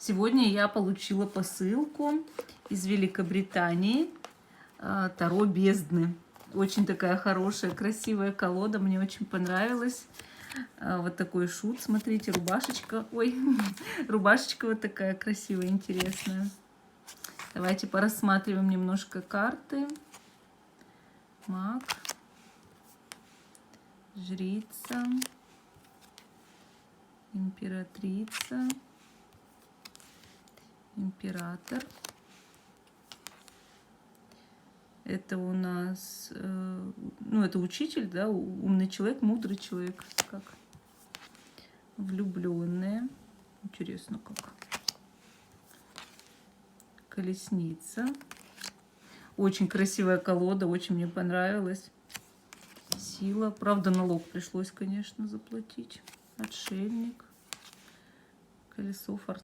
Сегодня я получила посылку из Великобритании. Таро бездны. Очень такая хорошая, красивая колода. Мне очень понравилась. Вот такой шут. Смотрите, рубашечка. Ой, рубашечка вот такая красивая, интересная. Давайте порассматриваем немножко карты. Маг. Жрица. Императрица. Император. Это у нас, ну, это учитель, да, умный человек, мудрый человек, как влюбленные. Интересно, как. Колесница. Очень красивая колода, очень мне понравилась. Сила. Правда, налог пришлось, конечно, заплатить. Отшельник. Колесо фортуны.